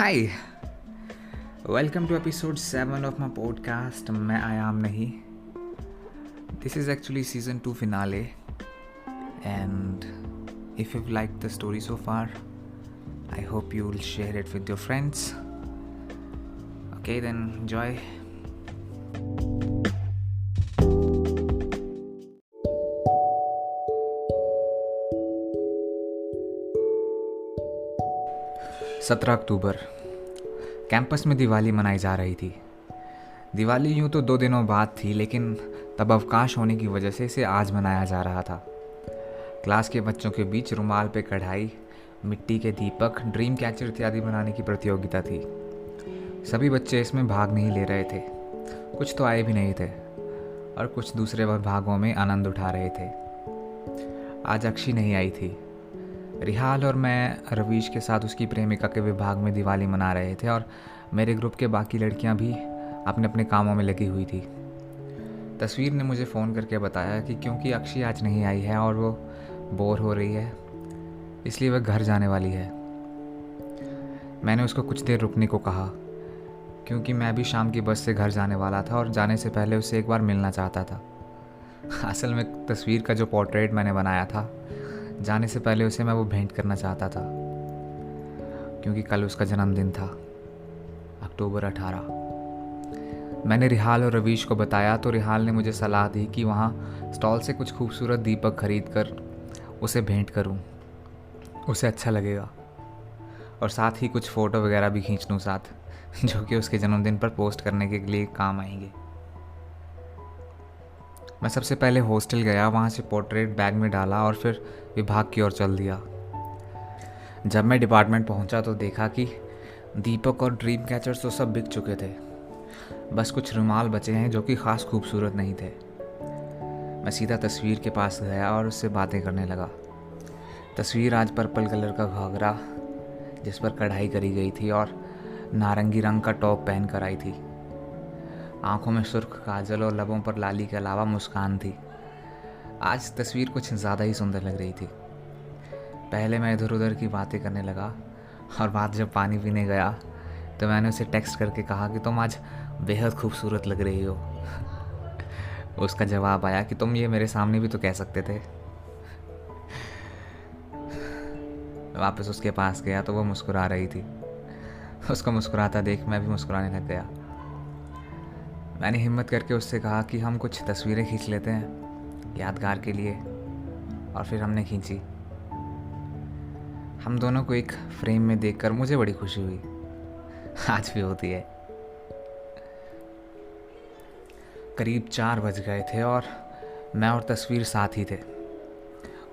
Hi, welcome to episode 7 of my podcast. मैं I am नहीं, this is actually season 2 finale and if you like the story so far I hope you will share it with your friends. Okay then enjoy. 17 October. Campus में दिवाली मनाई जा रही थी. दिवाली यूँ तो 2 दिनों बाद थी, लेकिन तब अवकाश होने की वजह से इसे आज मनाया जा रहा था. क्लास के बच्चों के बीच रुमाल पे कढ़ाई, मिट्टी के दीपक, ड्रीम कैचर इत्यादि बनाने की प्रतियोगिता थी. सभी बच्चे इसमें भाग नहीं ले रहे थे. कुछ तो आए भी नहीं थे और कुछ दूसरे भागों में आनंद उठा रहे थे. आज अक्षी नहीं आई थी. रिहाल और मैं रवीश के साथ उसकी प्रेमिका के विभाग में दिवाली मना रहे थे और मेरे ग्रुप के बाकी लड़कियां भी अपने अपने कामों में लगी हुई थी. तस्वीर ने मुझे फ़ोन करके बताया कि क्योंकि अक्षी आज नहीं आई है और वो बोर हो रही है, इसलिए वह घर जाने वाली है. मैंने उसको कुछ देर रुकने को कहा, क्योंकि मैं भी शाम की बस से घर जाने वाला था और जाने से पहले उससे एक बार मिलना चाहता था. असल में तस्वीर का जो पोर्ट्रेट मैंने बनाया था, जाने से पहले उसे मैं वो भेंट करना चाहता था, क्योंकि कल उसका जन्मदिन था, अक्टूबर 18. मैंने रिहाल और रवीश को बताया तो रिहाल ने मुझे सलाह दी कि वहाँ स्टॉल से कुछ खूबसूरत दीपक खरीद कर उसे भेंट करूँ, उसे अच्छा लगेगा, और साथ ही कुछ फ़ोटो वगैरह भी खींच लूँ साथ, जो कि उसके जन्मदिन पर पोस्ट करने के लिए काम आएंगे. मैं सबसे पहले हॉस्टल गया, वहाँ से पोर्ट्रेट बैग में डाला और फिर विभाग की ओर चल दिया. जब मैं डिपार्टमेंट पहुँचा तो देखा कि दीपक और ड्रीम कैचर्स तो सब बिक चुके थे. बस कुछ रुमाल बचे हैं जो कि ख़ास खूबसूरत नहीं थे. मैं सीधा तस्वीर के पास गया और उससे बातें करने लगा. तस्वीर आज पर्पल कलर का घाघरा जिस पर कढ़ाई करी गई थी और नारंगी रंग का टॉप पहन कर आई थी. आंखों में सुर्ख काजल और लबों पर लाली के अलावा मुस्कान थी. आज तस्वीर कुछ ज़्यादा ही सुंदर लग रही थी. पहले मैं इधर उधर की बातें करने लगा और बाद जब पानी पीने गया तो मैंने उसे टेक्स्ट करके कहा कि तुम आज बेहद खूबसूरत लग रही हो. उसका जवाब आया कि तुम ये मेरे सामने भी तो कह सकते थे. वापस उसके पास गया तो वो मुस्कुरा रही थी. उसको मुस्कुराता देख मैं भी मुस्कुराने लग गया. मैंने हिम्मत करके उससे कहा कि हम कुछ तस्वीरें खींच लेते हैं यादगार के लिए, और फिर हमने खींची. हम दोनों को एक फ्रेम में देखकर मुझे बड़ी खुशी हुई. आज भी होती है. करीब 4 बज गए थे और मैं और तस्वीर साथ ही थे.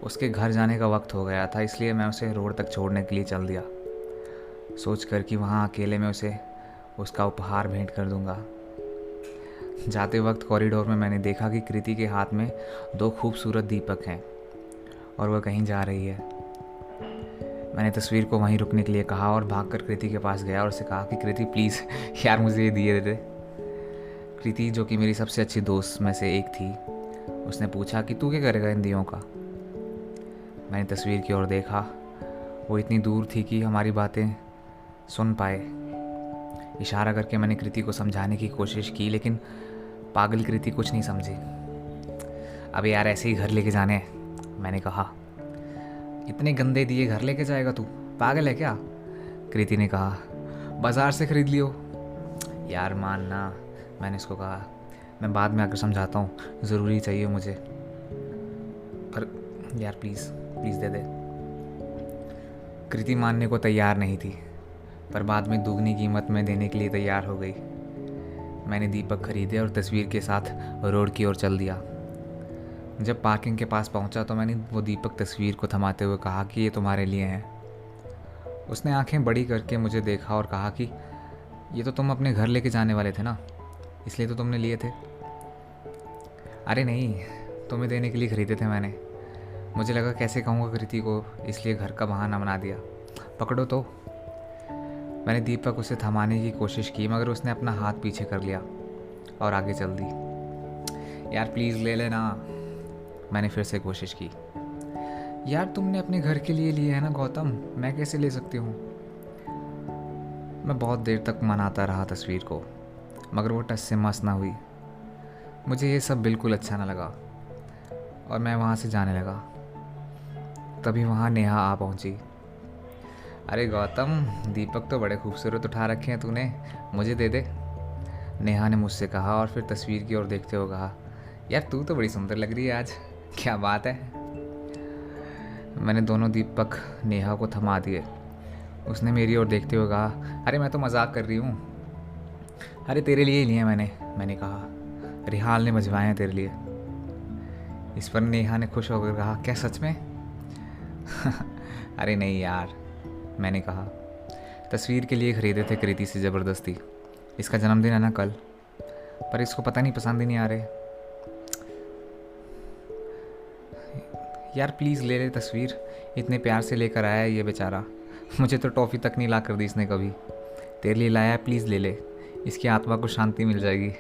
उसके घर जाने का वक्त हो गया था, इसलिए मैं उसे रोड तक छोड़ने के लिए चल दिया, सोच कर कि वहाँ अकेले में उसे उसका उपहार भेंट कर दूंगा. जाते वक्त कॉरिडोर में मैंने देखा कि कृति के हाथ में 2 खूबसूरत दीपक हैं और वह कहीं जा रही है. मैंने तस्वीर को वहीं रुकने के लिए कहा और भागकर कृति के पास गया और उसे कहा कि कृति प्लीज़ यार मुझे ये दिए दे. कृति, जो कि मेरी सबसे अच्छी दोस्त में से एक थी, उसने पूछा कि तू क्या करेगा इन दियों का. मैंने तस्वीर की ओर देखा. वो इतनी दूर थी कि हमारी बातें सुन पाए. इशारा करके मैंने कृति को समझाने की कोशिश की, लेकिन पागल कृति कुछ नहीं समझी. अब यार ऐसे ही घर लेके जाने हैं, मैंने कहा. इतने गंदे दिए घर लेके जाएगा तू, पागल है क्या? कृति ने कहा. बाज़ार से खरीद लियो. यार मानना, मैंने इसको कहा. मैं बाद में आकर समझाता हूँ, ज़रूरी चाहिए मुझे, पर यार प्लीज़ प्लीज़ दे दे. कृति मानने को तैयार नहीं थी, पर बाद में दुगनी कीमत में देने के लिए तैयार हो गई. मैंने दीपक खरीदे और तस्वीर के साथ रोड की ओर चल दिया. जब पार्किंग के पास पहुंचा तो मैंने वो दीपक तस्वीर को थमाते हुए कहा कि ये तुम्हारे लिए हैं. उसने आंखें बड़ी करके मुझे देखा और कहा कि ये तो तुम अपने घर लेके जाने वाले थे ना, इसलिए तो तुमने लिए थे. अरे नहीं, तुम्हें देने के लिए ख़रीदे थे मैंने. मुझे लगा कैसे कहूँगा कृति को, इसलिए घर का बहाना बना दिया. पकड़ो तो. मैंने दीपक उसे थमाने की कोशिश की, मगर उसने अपना हाथ पीछे कर लिया और आगे चल दी. यार प्लीज़ ले लेना, मैंने फिर से कोशिश की. यार तुमने अपने घर के लिए है ना गौतम, मैं कैसे ले सकती हूँ. मैं बहुत देर तक मनाता रहा तस्वीर को, मगर वो टच से मस ना हुई। मुझे ये सब बिल्कुल अच्छा ना लगा और मैं वहाँ से जाने लगा। तभी वहाँ नेहा आ पहुँची। अरे गौतम, दीपक तो बड़े खूबसूरत उठा रखे हैं तूने, मुझे दे दे, नेहा ने मुझसे कहा और फिर तस्वीर की ओर देखते हुए कहा, यार तू तो बड़ी सुंदर लग रही है आज, क्या बात है। मैंने दोनों दीपक नेहा को थमा दिए। उसने मेरी ओर देखते हुए कहा, अरे मैं तो मजाक कर रही हूँ। अरे तेरे लिए ही लिए मैंने कहा, रिहाल ने भिजवाए हैं तेरे लिए। इस पर नेहा ने खुश होकर कहा, क्या सच में? अरे नहीं यार, मैंने कहा, तस्वीर के लिए खरीदे थे कृति से ज़बरदस्ती, इसका जन्मदिन है ना कल, पर इसको पता नहीं पसंद ही नहीं आ रहे। यार प्लीज़ ले ले तस्वीर, इतने प्यार से लेकर आया है ये बेचारा, मुझे तो टॉफ़ी तक नहीं ला कर दी इसने कभी, तेरे लिए लाया है, प्लीज़ ले ले, इसकी आत्मा को शांति मिल जाएगी,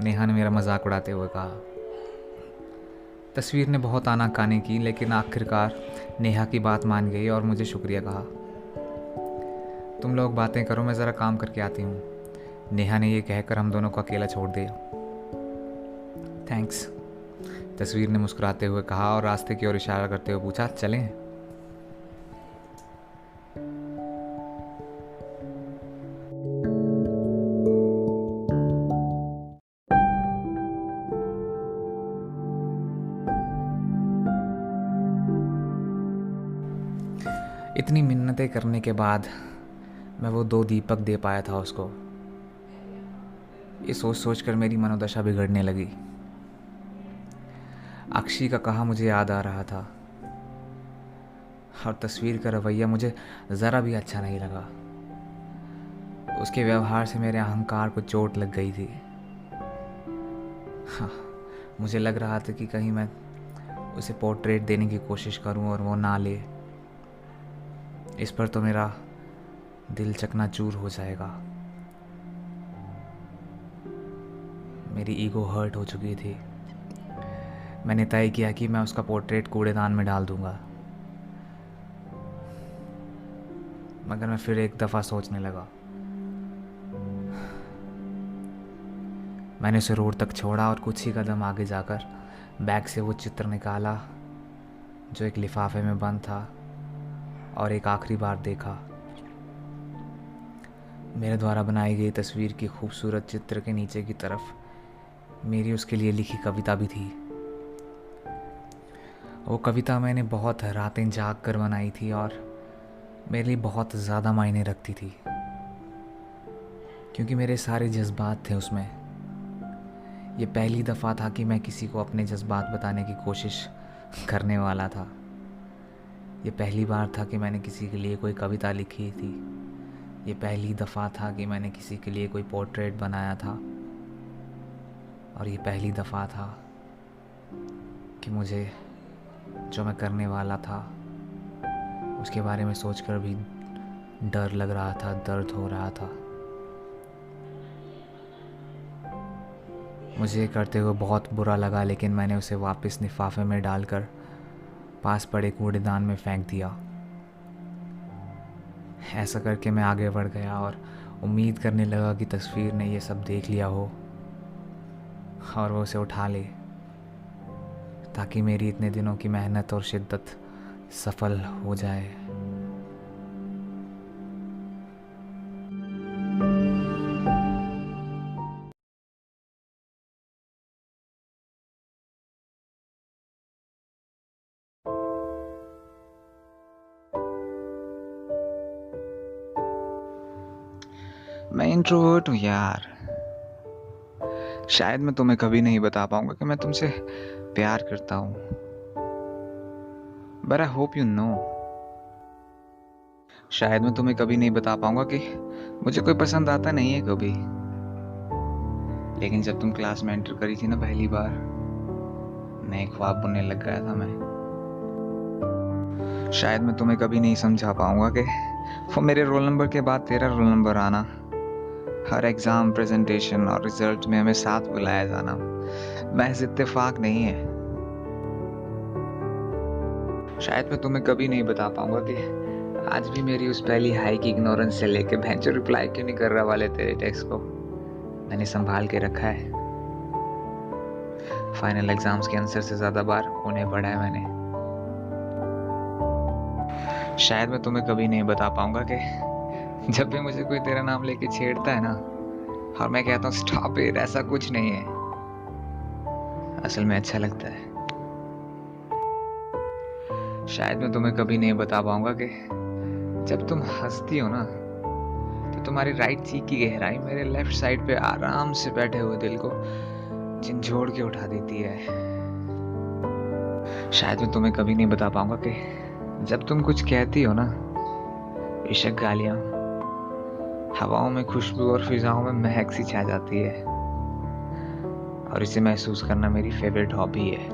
नेहा ने मेरा मजाक उड़ाते हुए कहा। तस्वीर ने बहुत आनाकानी की, लेकिन आखिरकार नेहा की बात मान गई और मुझे शुक्रिया कहा। तुम लोग बातें करो, मैं ज़रा काम करके आती हूँ, नेहा ने ये कहकर हम दोनों को अकेला छोड़ दिया। थैंक्स, तस्वीर ने मुस्कुराते हुए कहा और रास्ते की ओर इशारा करते हुए पूछा, चलें? इतनी मिन्नतें करने के बाद मैं वो 2 दीपक दे पाया था उसको। ये सोच सोच कर मेरी मनोदशा बिगड़ने लगी। अक्षी का कहा मुझे याद आ रहा था और तस्वीर का रवैया मुझे ज़रा भी अच्छा नहीं लगा। उसके व्यवहार से मेरे अहंकार को चोट लग गई थी। हाँ, मुझे लग रहा था कि कहीं मैं उसे पोर्ट्रेट देने की कोशिश करूं और वो ना ले, इस पर तो मेरा दिल चकनाचूर हो जाएगा। मेरी ईगो हर्ट हो चुकी थी। मैंने तय किया कि मैं उसका पोर्ट्रेट कूड़ेदान में डाल दूंगा। मगर मैं फिर एक दफ़ा सोचने लगा। मैंने उसे रोड तक छोड़ा और कुछ ही कदम आगे जाकर बैग से वो चित्र निकाला जो एक लिफाफे में बंद था और एक आखिरी बार देखा। मेरे द्वारा बनाई गई तस्वीर की खूबसूरत चित्र के नीचे की तरफ मेरी उसके लिए लिखी कविता भी थी। वो कविता मैंने बहुत रातें जाग कर बनाई थी और मेरे लिए बहुत ज़्यादा मायने रखती थी, क्योंकि मेरे सारे जज्बात थे उसमें। ये पहली दफ़ा था कि मैं किसी को अपने जज्बात बताने की कोशिश करने वाला था। ये पहली बार था कि मैंने किसी के लिए कोई कविता लिखी थी। ये पहली दफ़ा था कि मैंने किसी के लिए कोई पोर्ट्रेट बनाया था। और ये पहली दफ़ा था कि मुझे जो मैं करने वाला था उसके बारे में सोचकर भी डर लग रहा था, दर्द हो रहा था। मुझे ये करते हुए बहुत बुरा लगा, लेकिन मैंने उसे वापस लिफाफे में डालकर पास पड़े कूड़ेदान में फेंक दिया। ऐसा करके मैं आगे बढ़ गया और उम्मीद करने लगा कि तस्वीर ने ये सब देख लिया हो और वो उसे उठा ले, ताकि मेरी इतने दिनों की मेहनत और शिद्दत सफल हो जाए। मैं इंट्रोवर्ट हूँ यार। शायद मैं तुम्हें कभी नहीं बता पाऊंगा कि मैं तुमसे प्यार करता हूँ, but I hope you know. शायद मैं तुम्हें कभी नहीं बता पाऊंगा कि मुझे कोई पसंद आता नहीं है कभी, लेकिन जब तुम क्लास में एंटर करी थी ना पहली बार, नए ख्वाब बुनने लग गया था मैं। शायद मैं तुम्हें कभी नहीं समझा पाऊंगा कि वो मेरे रोल नंबर के बाद तेरा रोल नंबर आना, हर एग्ज़ाम, प्रेजेंटेशन और रिजल्ट में हमें साथ बुलाया जाना महज इत्तेफाक नहीं है। शायद मैं तुम्हें कभी नहीं बता पाऊंगा कि आज भी मेरी उस पहली हाई की इग्नोरेंस से लेके भैंचो रिप्लाई क्यों नहीं कर रहा वाले तेरे टेक्स्ट को मैंने संभाल के रखा है। फाइनल एग्जाम्स के आंसर से ज़्यादा बार उन्हें पढ़ा है मैंने। शायद मैं तुम्हें कभी नहीं बता पाऊंगा कि जब भी मुझे कोई तेरा नाम लेके छेड़ता है ना और मैं कहता हूँ स्टॉप इट, ऐसा कुछ नहीं है, असल में अच्छा लगता है। शायद मैं तुम्हें कभी नहीं बता पाऊंगा कि जब तुम हंसती हो ना तो तुम्हारी राइट चीक की गहराई मेरे लेफ्ट साइड पे आराम से बैठे हुए दिल को झंझोड़ के उठा देती है। शायद मैं तुम्हें कभी नहीं बता पाऊंगा कि जब तुम कुछ कहती हो ना, बेशक गालियां हवाओं में खुशबू और फिजाओं में महक सी छा जाती है, और इसे महसूस करना मेरी फेवरेट हॉबी है।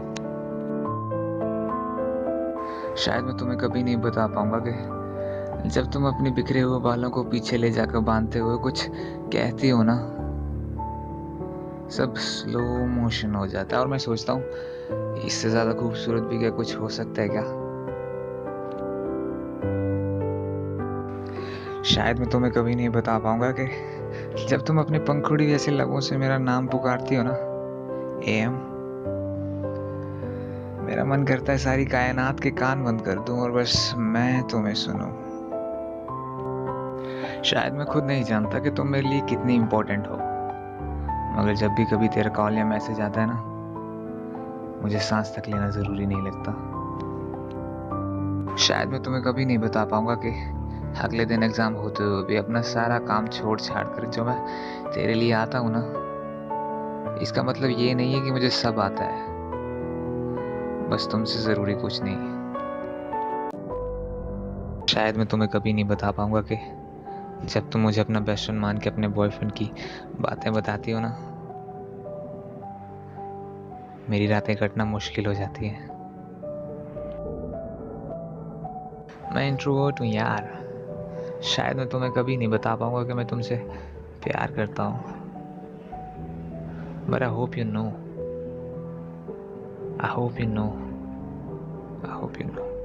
शायद मैं तुम्हें कभी नहीं बता पाऊंगा कि जब तुम अपने बिखरे हुए बालों को पीछे ले जाकर बांधते हुए कुछ कहती हो ना, सब स्लो मोशन हो जाता है और मैं सोचता हूँ इससे ज्यादा खूबसूरत भी क्या कुछ हो सकता है क्या। शायद मैं तुम्हें कभी नहीं बता पाऊंगा कि जब तुम अपने पंखुड़ी जैसे लबों से मेरा नाम पुकारती हो ना, एम, मेरा मन करता है सारी कायनात के कान बंद कर दूं और बस मैं तुम्हें सुनूं। शायद मैं खुद नहीं जानता कि तुम मेरे लिए कितनी इम्पोर्टेंट हो, मगर जब भी कभी तेरा कॉल या मैसेज आता है ना, मुझे सांस तक लेना जरूरी नहीं लगता। शायद मैं तुम्हें कभी नहीं बता पाऊंगा कि अगले दिन एग्जाम होते हुए भी अपना सारा काम छोड़ छाड़ कर जो मैं तेरे लिए आता हूँ ना, इसका मतलब ये नहीं है कि मुझे सब आता है, बस तुमसे जरूरी कुछ नहीं। शायद मैं तुम्हें कभी नहीं बता पाऊंगा कि जब तुम मुझे अपना बेस्ट फ्रेंड मान के अपने बॉयफ्रेंड की बातें बताती हो ना, मेरी रातें कटना मुश्किल हो जाती है। मैं इंट्रोवर्ट हूँ यार। शायद मैं तुम्हें कभी नहीं बता पाऊंगा कि मैं तुमसे प्यार करता हूँ, but I hope you know. I hope you know. I hope you know.